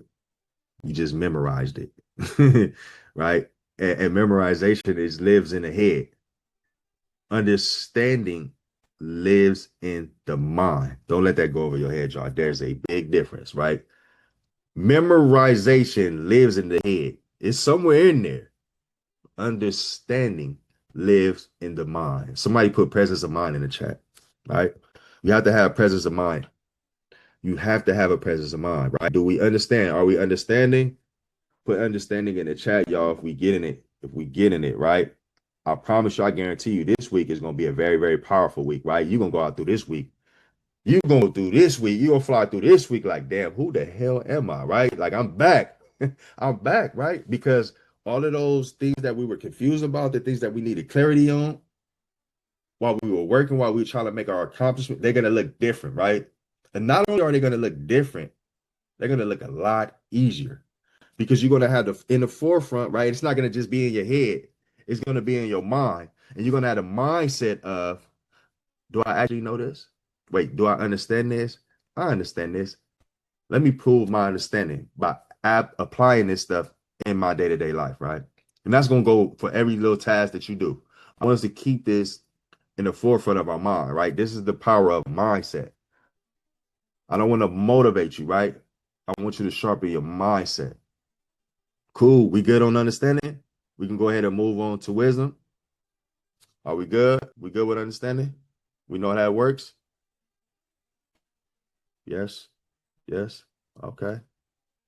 You just memorized it, right? And memorization lives in the head. Understanding lives in the mind. Don't let that go over your head, y'all. There's a big difference, right? Memorization lives in the head. It's somewhere in there. Understanding lives in the mind. Somebody put presence of mind in the chat, right? You have to have presence of mind. You have to have a presence of mind, right? Do we understand? Are we understanding? Put understanding in the chat, y'all. If we get in it, right? I promise you, I guarantee you, this week is going to be a very, very powerful week, right? You're going to go out through this week. You're going to go through this week. You're going to fly through this week like, damn, who the hell am I, right? Like, I'm back. I'm back, right? Because all of those things that we were confused about, the things that we needed clarity on while we were working, while we were trying to make our accomplishment, they're going to look different, right? And not only are they going to look different, they're going to look a lot easier because you're going to have in the forefront, right? It's not going to just be in your head. It's going to be in your mind. And you're going to have a mindset of, do I actually know this? Wait, do I understand this? I understand this. Let me prove my understanding by applying this stuff in my day-to-day life, right? And that's going to go for every little task that you do. I want us to keep this in the forefront of our mind, right? This is the power of mindset. I don't want to motivate you, right? I want you to sharpen your mindset. Cool. We good on understanding? We can go ahead and move on to wisdom. Are we good? We good with understanding? We know how it works? Yes. Yes. Okay.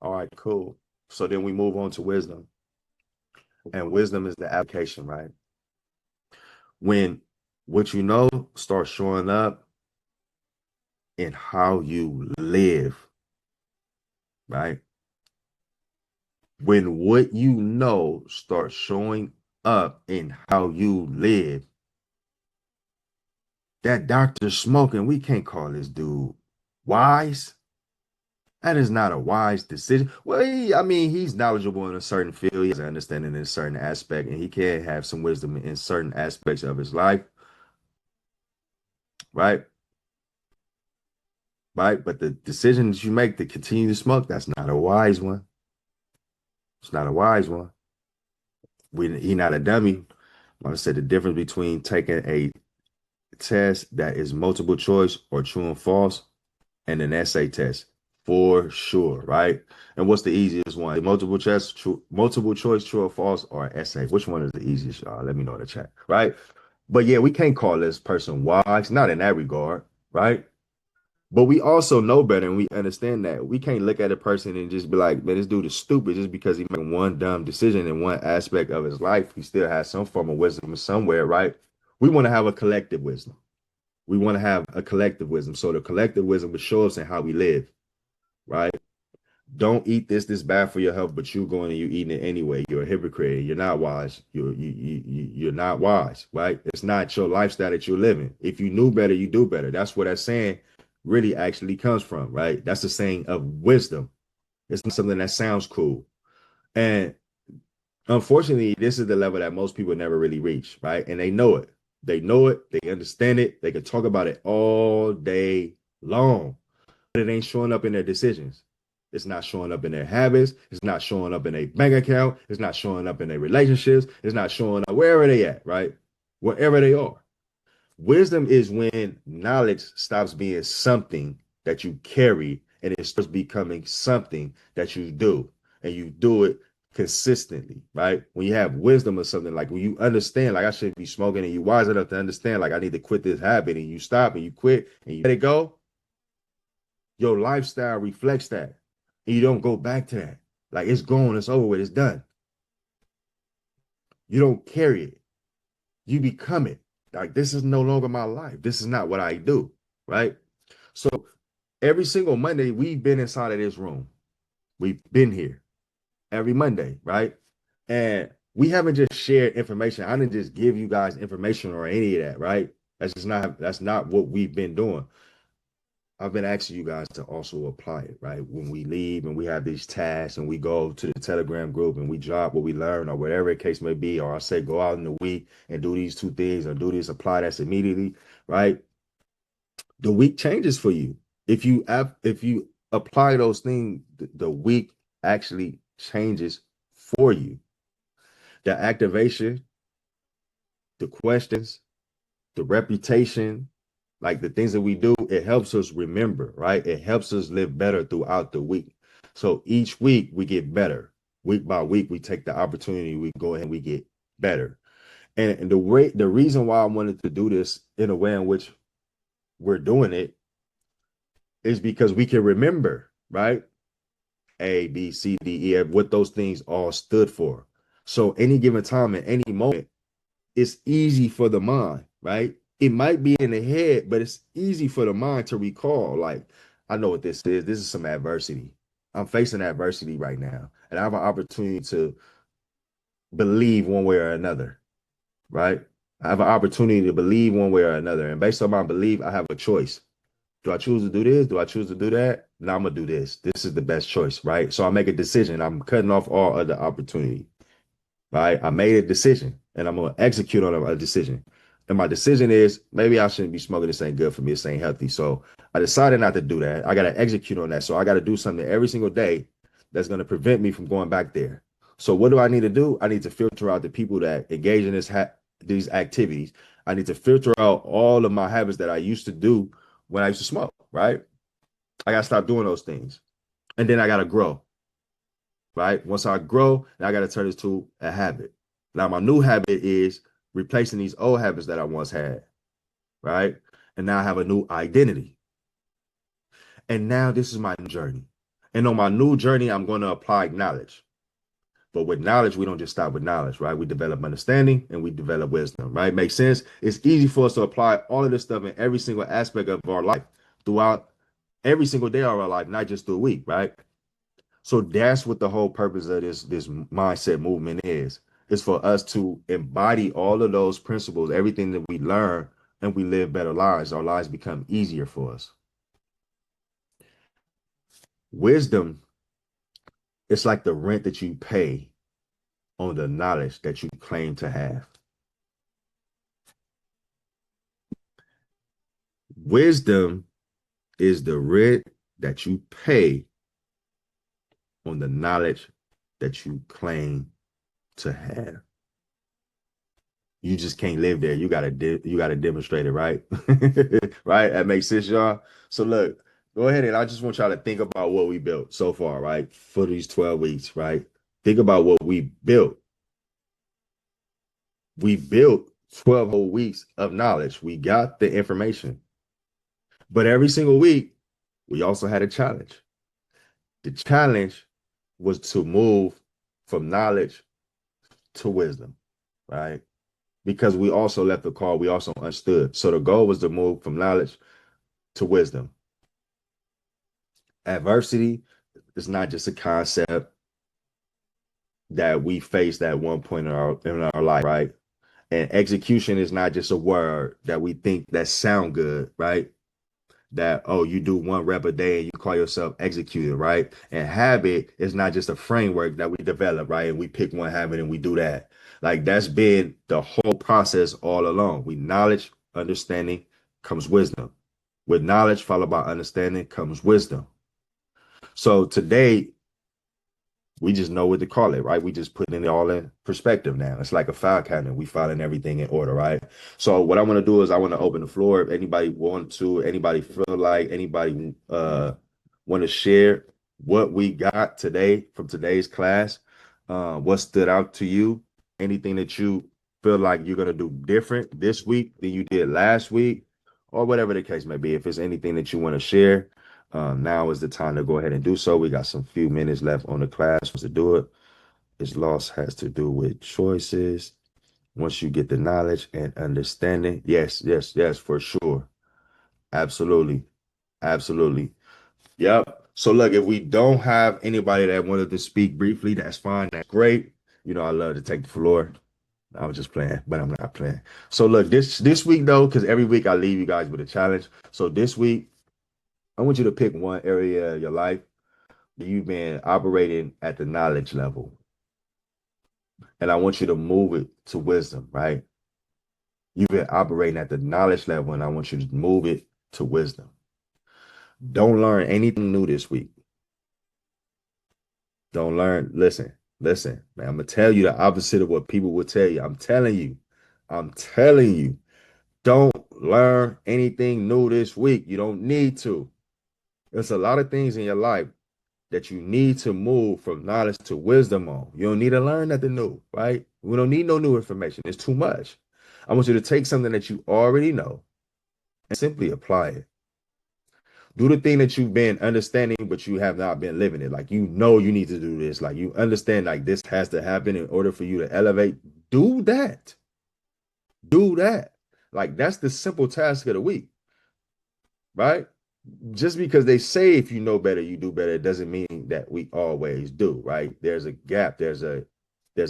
All right, cool. So then we move on to wisdom. And wisdom is the application, right? When what you know starts showing up in how you live, right? When what you know starts showing up in how you live, that doctor smoking, we can't call this dude wise. That is not a wise decision. Well, he's knowledgeable in a certain field. He has an understanding in a certain aspect, and he can have some wisdom in certain aspects of his life, right? Right? But the decision that you make to continue to smoke, that's not a wise one. It's not a wise one. He not a dummy. Like I said, the difference between taking a test that is multiple choice or true and false and an essay test, for sure, right? And what's the easiest one? Multiple choice, true or false, or essay? Which one is the easiest, y'all? Let me know in the chat, right? But yeah, we can't call this person wise, not in that regard, right? But we also know better and we understand that we can't look at a person and just be like, man, this dude is stupid just because he made one dumb decision in one aspect of his life. He still has some form of wisdom somewhere, right? We want to have a collective wisdom. We want to have a collective wisdom. So the collective wisdom would show us in how we live, right? Don't eat this bad for your health, but you're going and you eating it anyway. You're a hypocrite. You're not wise. You're not wise, right? It's not your lifestyle that you're living. If you knew better, you do better. That's where that saying really actually comes from, right? That's the saying of wisdom. It's not something that sounds cool. And unfortunately, this is the level that most people never really reach, right? And they know it. They know it. They understand it. They can talk about it all day long, but it ain't showing up in their decisions. It's not showing up in their habits. It's not showing up in a bank account. It's not showing up in their relationships. It's not showing up wherever they at, right? Wherever they are. Wisdom is when knowledge stops being something that you carry and it starts becoming something that you do, and you do it consistently, right? When you have wisdom or something, like when you understand, like I shouldn't be smoking, and you wise enough to understand, like I need to quit this habit, and you stop and you quit and you let it go, your lifestyle reflects that. And you don't go back to that. Like it's gone, it's over with, it's done. You don't carry it. You become it. Like this is no longer my life. This is not what I do, right? So every single Monday, we've been inside of this room. We've been here every Monday, right? And we haven't just shared information. I didn't just give you guys information or any of that, right? That's not what we've been doing. I've been asking you guys to also apply it, right? When we leave and we have these tasks and we go to the Telegram group and we drop what we learn or whatever the case may be, or I say go out in the week and do these two things or do this, apply this immediately, right? The week changes for you. If you apply those things, the week actually changes for you. The activation, the questions, the reputation, like the things that we do, it helps us remember, right? It helps us live better throughout the week. So each week we get better. Week by week, we take the opportunity, we go ahead and we get better. And the reason why I wanted to do this in a way in which we're doing it is because we can remember, right? A, B, C, D, E, F, what those things all stood for. So any given time at any moment, it's easy for the mind, right? It might be in the head, but it's easy for the mind to recall. Like, I know what this is. This is some adversity. I'm facing adversity right now, and I have an opportunity to believe one way or another, right? I have an opportunity to believe one way or another. And based on my belief, I have a choice. Do I choose to do this? Do I choose to do that? No, I'm going to do this. This is the best choice, right? So I make a decision. I'm cutting off all other opportunity, right? I made a decision and I'm going to execute on a decision. And my decision is maybe I shouldn't be smoking. This ain't good for me. This ain't healthy. So I decided not to do that. I got to execute on that. So I got to do something every single day that's going to prevent me from going back there. So what do I need to do? I need to filter out the people that engage in these activities. I need to filter out all of my habits that I used to do when I used to smoke, right? I got to stop doing those things. And then I got to grow, right? Once I grow, then I got to turn this to a habit. Now, my new habit is replacing these old habits that I once had, right? And now I have a new identity. And now this is my journey. And on my new journey, I'm going to apply knowledge. But with knowledge, we don't just stop with knowledge, right? We develop understanding and we develop wisdom, right? Makes sense? It's easy for us to apply all of this stuff in every single aspect of our life throughout every single day of our life, not just through a week, right? So that's what the whole purpose of this mindset movement is. It's for us to embody all of those principles, everything that we learn, and we live better lives. Our lives become easier for us. Wisdom, it's like the rent that you pay on the knowledge that you claim to have. Wisdom is the rent that you pay on the knowledge that you claim to have. You just can't live there. You gotta demonstrate it, right? Right? That makes sense, y'all. So look, go ahead and I just want y'all to think about what we built so far, right? For these 12 weeks, right? Think about what we built. We built 12 whole weeks of knowledge. We got the information. But every single week, we also had a challenge. The challenge was to move from knowledge to wisdom, right? Because we also left the call, we also understood. So the goal was to move from knowledge to wisdom. Adversity is not just a concept that we faced at one point in our life, right? And execution is not just a word that we think that sound good, right? That, oh, you do one rep a day and you call yourself executing, right? And habit is not just a framework that we develop, right? And we pick one habit and we do that. Like that's been the whole process all along. We knowledge, understanding comes wisdom. With knowledge followed by understanding comes wisdom. So today we just know what to call it, right? We just putting it all in perspective now. It's like a file cabinet. We filing everything in order, right? So what I want to do is I want to open the floor. If anybody want to, anybody feel like, anybody want to share what we got today from today's class, what stood out to you, anything that you feel like you're going to do different this week than you did last week, or whatever the case may be. If it's anything that you want to share, now is the time to go ahead and do so. We got some few minutes left on the class to do it. This loss has to do with choices. Once you get the knowledge and understanding, yes, for sure. Absolutely. Absolutely. Yep. So look, if we don't have anybody that wanted to speak briefly, that's fine. That's great. You know, I love to take the floor. I was just playing, but I'm not playing. So look, this week though, because every week I leave you guys with a challenge. So this week, I want you to pick one area of your life that you've been operating at the knowledge level. And I want you to move it to wisdom, right? You've been operating at the knowledge level, and I want you to move it to wisdom. Don't learn anything new this week. Don't learn. Listen, man. I'm going to tell you the opposite of what people will tell you. I'm telling you. Don't learn anything new this week. You don't need to. There's a lot of things in your life that you need to move from knowledge to wisdom on. You don't need to learn nothing new, right? We don't need no new information. It's too much. I want you to take something that you already know and simply apply it. Do the thing that you've been understanding, but you have not been living it. Like, you know, you need to do this. Like, you understand, like, this has to happen in order for you to elevate. Do that. Do that. Like, that's the simple task of the week, right? Just because they say if you know better, you do better, it doesn't mean that we always do, right? There's a gap. There's a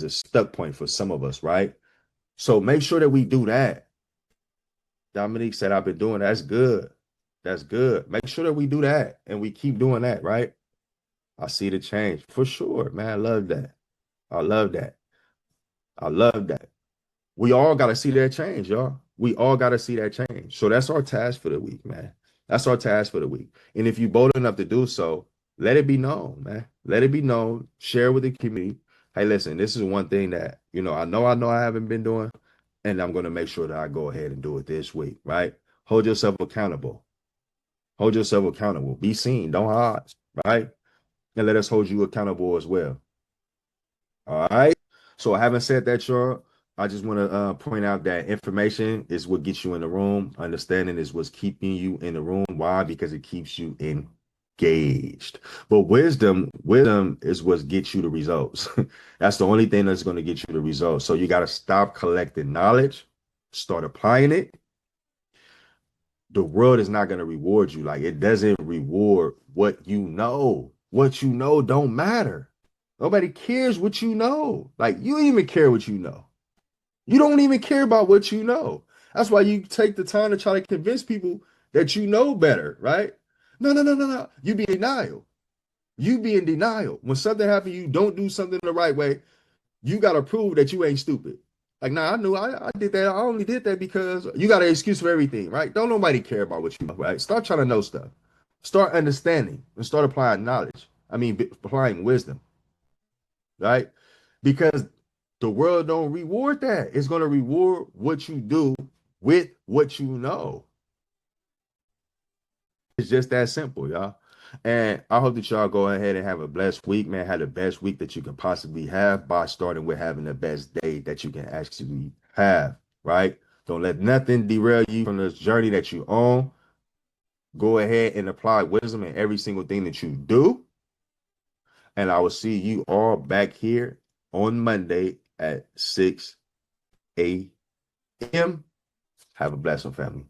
stuck point for some of us, right? So make sure that we do that. Dominique said, I've been doing that. That's good. That's good. Make sure that we do that and we keep doing that, right? I see the change for sure, man. I love that. I love that. I love that. We all got to see that change, y'all. We all got to see that change. So that's our task for the week, man. That's our task for the week. And if you're bold enough to do so, let it be known, man. Let it be known. Share with the community. Hey, listen, this is one thing that, I know I haven't been doing, and I'm going to make sure that I go ahead and do it this week, right? Hold yourself accountable. Hold yourself accountable. Be seen. Don't hide, right? And let us hold you accountable as well. All right. So having said that, y'all, I just want to point out that information is what gets you in the room. Understanding is what's keeping you in the room. Why? Because it keeps you engaged. But wisdom is what gets you the results. That's the only thing that's going to get you the results. So you got to stop collecting knowledge, start applying it. The world is not going to reward you. Like, it doesn't reward what you know. What you know don't matter. Nobody cares what you know. Like, you don't even care what you know. You don't even care about what you know. That's why you take the time to try to convince people that you know better, right? No. You be in denial. You be in denial. When something happens, you don't do something the right way, you got to prove that you ain't stupid. Like, nah, I knew I did that. I only did that because you got an excuse for everything, right? Don't nobody care about what you know, right? Start trying to know stuff. Start understanding and start applying knowledge. Applying wisdom, right? Because the world don't reward that. It's going to reward what you do with what you know. It's just that simple, y'all. And I hope that y'all go ahead and have a blessed week, man. Have the best week that you can possibly have by starting with having the best day that you can actually have, right? Don't let nothing derail you from this journey that you own. Go ahead and apply wisdom in every single thing that you do. And I will see you all back here on Monday at 6 a.m. Have a blessed one, family.